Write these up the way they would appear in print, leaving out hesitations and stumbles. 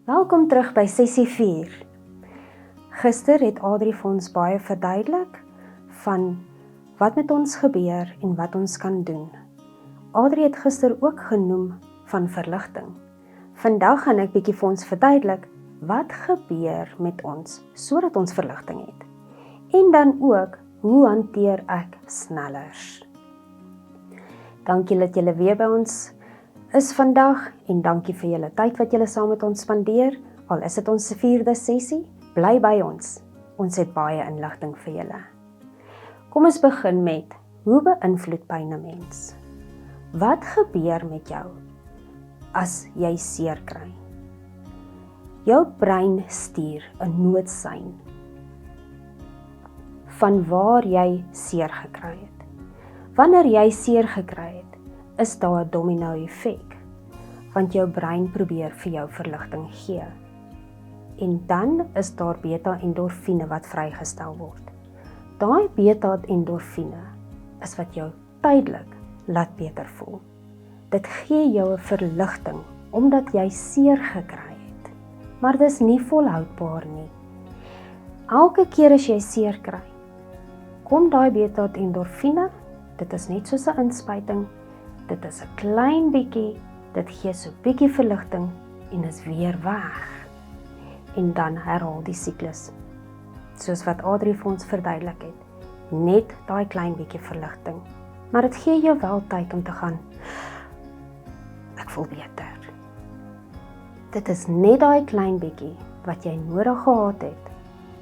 Welkom terug by sessie 4. Gister het Adrie vir ons baie verduidelik van wat met ons gebeur en wat ons kan doen. Adrie het gister ook genoem van verligting. Vandag gaan ek bietjie vir ons verduidelik wat gebeur met ons sodat ons verligting het. En dan ook, hoe hanteer ek snellers? Dankie dat julle weer by ons is vandag en dankie vir julle tyd wat julle saam met ons spandeer. Al is dit ons 4de sessie, bly by ons. Ons het baie inligting vir julle. Kom ons begin met, hoe beïnvloed pyn 'n mens? Wat gebeur met jou as jy seer kry? Jou brein stuur 'n noodsein van waar jy seer gekry het. Wanneer jy seer gekry het, is daar 'n domino effek, want jou brein probeer vir jou verligting gee. En dan is daar beta-endorfine wat vrygestel word. Daai beta-endorfine is wat jou tydelik laat beter voel. Dit gee jou 'n verligting, omdat jy seer gekry het. Maar dis nie volhoudbaar nie. Elke keer as jy seer kry, kom daai beta-endorfine, dit is net soos 'n inspuiting, dit is 'n klein bietjie, dit gee so bietjie verligting en is weer weg. En dan herhaal die siklus. Soos wat Adrie vir ons verduidelik het. Net daai klein bietjie verligting. Maar dit gee jou wel tyd om te gaan, ek voel beter. Dit is net daai klein bietjie wat jy nodig gehad het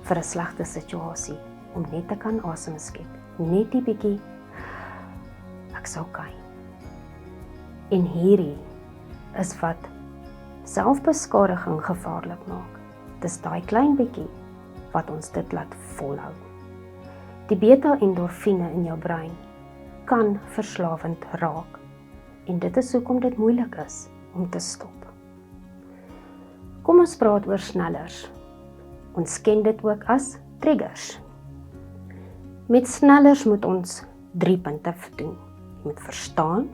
vir 'n slegte situasie, om net te kan asem skep. Net die bietjie, ek's okay. En hierdie is wat selfbeskadiging gevaarlik maak. Dis daai klein bietjie wat ons dit laat volhou. Die beta-endorfine in jou brein kan verslawend raak. En dit is hoekom dit moeilik is om te stop. Kom ons praat oor snellers. Ons ken dit ook as triggers. Met snellers moet ons 3 punte doen. Jy moet verstaan,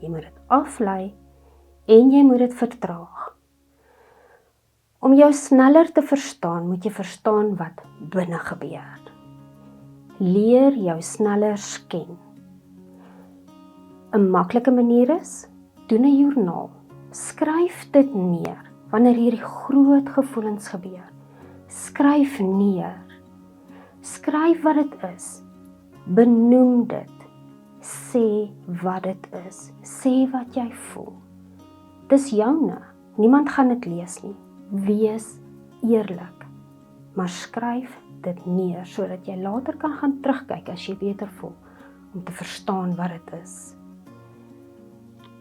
jy moet dit aflei en jy moet dit vertraag. Om jou sneller te verstaan, moet jy verstaan wat binne gebeur. Leer jou snellers ken. 'n maklike manier is, doen 'n joernaal. Skryf dit neer, wanneer hierdie groot gevoelens gebeur. Skryf neer. Skryf wat dit is. Benoem dit. Sê wat dit is. Sê wat jy voel. Dis joune. Niemand gaan dit lees nie. Wees eerlik. Maar skryf dit neer, sodat jy later kan gaan terugkyk as jy beter voel, om te verstaan wat dit is.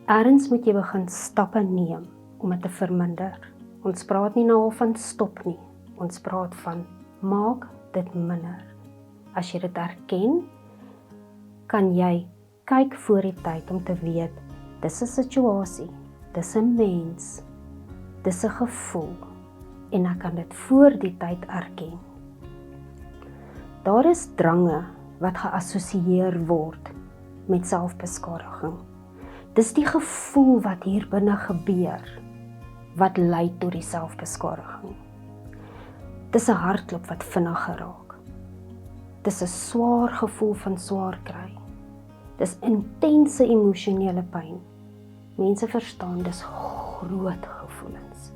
Ergens moet jy begin stappe neem, om dit te verminder. Ons praat nie nou al van stop nie. Ons praat van, maak dit minder. As jy dit herken, kan jy kyk voor die tyd om te weet, dis 'n situasie, dis 'n mens, dis 'n gevoel, en ek kan dit voor die tyd erken. Daar is drange wat geassosieer word met selfbeskadiging. Dis die gevoel wat hier binne gebeur, wat lei tot die selfbeskadiging. Dis 'n hartklop wat vinniger raak. Dis 'n swaar gevoel van swaar kry. Dis intense emosionele pyn. Mense verstaan, dis groot gevoelens.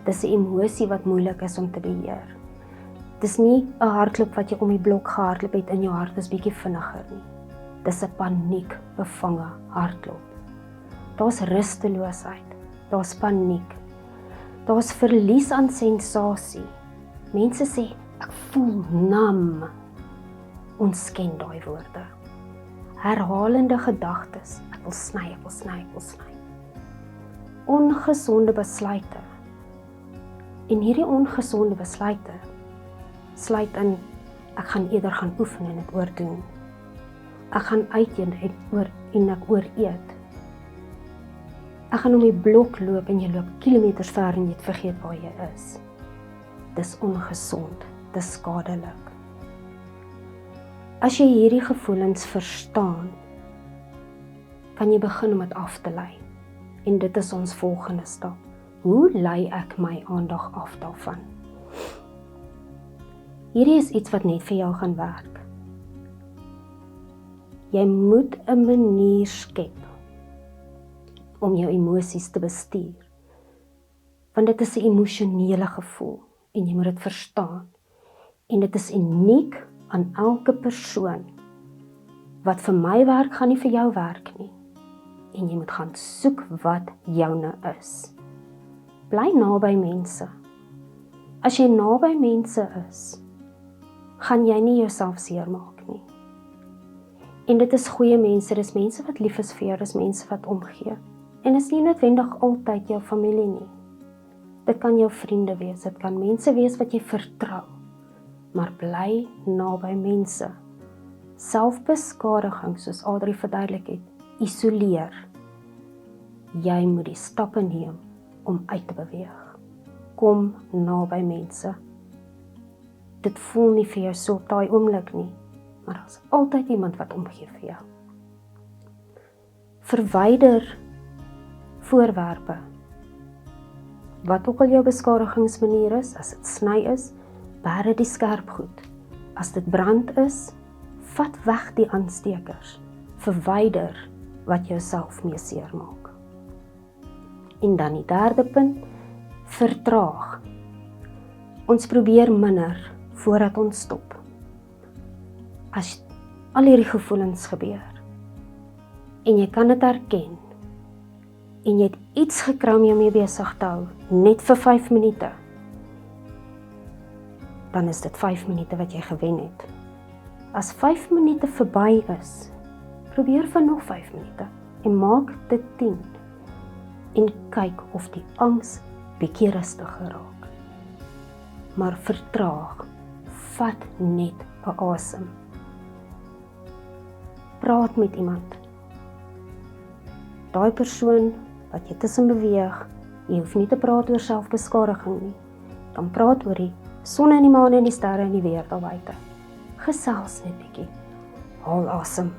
Dis 'n emosie wat moeilik is om te beheer. Dis nie 'n hartklop wat jy om die blok gehardloop het in jou hart is bietjie vinniger nie. Dis 'n paniek bevange hartklop. Daar's rusteloosheid, daar's paniek, daar's verlies aan sensasie. Mense sê, ek voel nam. Ons ken daai woorde. Herhalende gedagtes, ek wil sny, ek wil sny, ek wil sny. Ongesonde besluite. En hierdie ongesonde besluite sluit in, ek gaan eerder gaan oefen en dit oordoen. Ek gaan uit en ek ooreet. Ek gaan om die blok loop en jy loop kilometers ver en jy het vergeet waar jy is. Dis ongesond, dis skadelik. As jy hierdie gevoelens verstaan, kan jy begin om dit af te lei. En dit is ons volgende stap. Hoe lei ek my aandag af daarvan? Hierdie is iets wat net vir jou gaan werk. Jy moet 'n manier skep om jou emosies te bestuur. Want dit is 'n emosionele gevoel en jy moet dit verstaan. En dit is uniek aan elke persoon. Wat vir my werk, gaan nie vir jou werk nie. En jy moet gaan soek wat joune is. Bly naby mense. As jy naby mense is, gaan jy nie jouself seermaak nie. En dit is goeie mense, dis mense wat lief is vir jou, dis mense wat omgee. En is nie noodwendig altyd jou familie nie. Dit kan jou vriende wees, dit kan mense wees wat jy vertrou. Maar bly naby mense. Selfbeskadiging, soos Adrie verduidelik het, isoleer. Jy moet die stappe neem om uit te beweeg. Kom naby mense. Dit voel nie vir jou so op daai oomblik nie, maar daar is altyd iemand wat omgee vir jou. Verwyder voorwerpe. Wat ook al jou beskadigingsmanier is, as dit sny is, bære die skerp goed. As dit brand is, vat weg die aanstekers. Verwyder wat jouself mee seermaak. En dan die derde punt, vertraag. Ons probeer minder voordat ons stop. As al hierdie gevoelens gebeur, en jy kan dit herken, en jy het iets gekry om jou mee besig te hou, net vir 5 minute, dan is dit 5 minute wat jy gewen het. As 5 minute verby is, probeer vir nog 5 minute, en maak dit 10, en kyk of die angs bietjie rustiger raak. Maar vertraag, vat net 'n asem. Praat met iemand. Daai persoon wat jy tussen beweeg, jy hoef nie te praat oor selfbeskadiging nie. Dan praat oor die son en die maan en die sterre en die weer daar buite. Gesels net bietjie. Haal asem.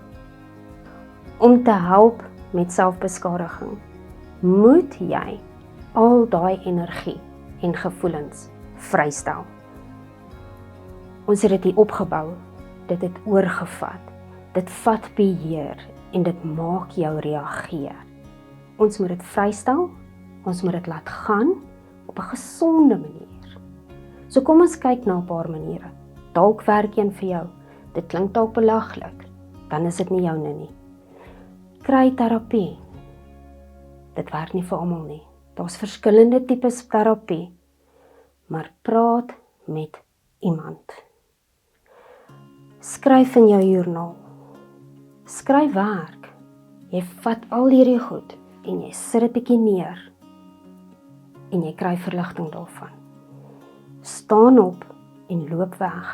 Om te help met selfbeskadiging, moet jy al daai energie en gevoelens vrystel. Ons het dit hier opgebou, dit het oorgevat, dit vat beheer en dit maak jou reageer. Ons moet dit vrystel, ons moet dit laat gaan op 'n gesonde manier. So kom ons kyk na 'n paar maniere. Dalk werk een vir jou, dit klink dalk belaglik, dan is dit nie joune nie. Kry terapie. Dit werk nie vir almal nie. Daar's verskillende tipes terapie, maar praat met iemand. Skryf in jou joernaal. Skryf werk. Jy vat al hierdie goed en jy sit dit bietjie neer en jy kry verligting daarvan. Staan op en loop weg.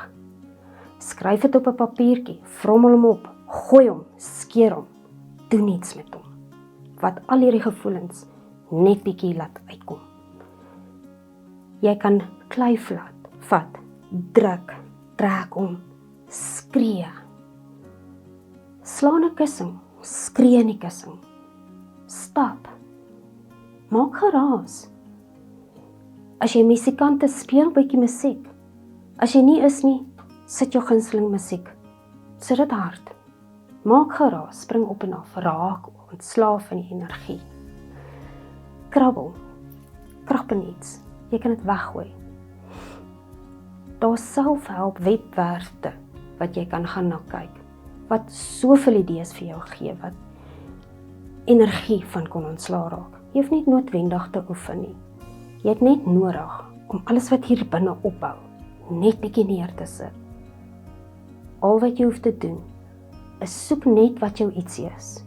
Skryf dit op 'n papiertjie, vrommel hom op, gooi hom, skeer hom, doen iets met hom. Wat al hierdie gevoelens net bietjie laat uitkom. Jy kan klei vat, druk, trek om, skree. Slaan 'n kussing, skree in die kussing. Stap. Maak geraas. As jy musikant is, speel bietjie musiek. As jy nie is nie, sit jou gunsteling musiek. Sit dit hard. Maak geraas, spring op en af, raak, ontslaaf van die energie. Krabbel, krap in iets, jy kan dit weggooi. Daar is selfhelp webwerwe wat jy kan gaan na kyk, wat soveel idees vir jou gee, wat energie van kon ontslaa raak. Jy hoef nie noodwendig te oefen nie. Jy het net nodig om alles wat hier binne opbou, net bietjie neer te sit. Al wat jy hoef te doen, is soek net wat jou ietsie is,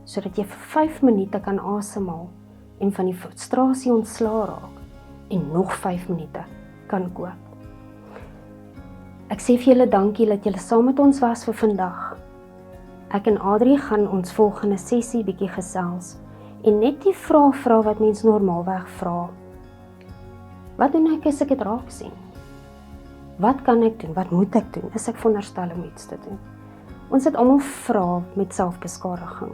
sodat jy vir 5 minute kan asemhaal en van die frustrasie ontslaa raak en nog 5 minute kan koop. Ek sê vir julle dankie dat julle saam met ons was vir vandag. Ek en Adrie gaan ons volgende sessie bietjie gesels en net die vrae vra wat mens normaalweg vra. Wat doen ek as ek dit raak sien? Wat kan ek doen? Wat moet ek doen? Is ek veronderstel om iets te doen? Ons het almal vrae met selfbeskadiging.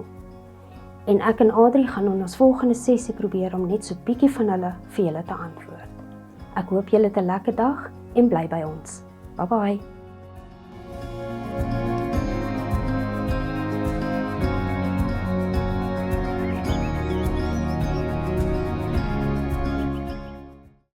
En ek en Adrie gaan in ons volgende sessie probeer om net so bietjie van hulle vir julle te antwoord. Ek hoop julle het 'n lekker dag en bly by ons. Bye bye.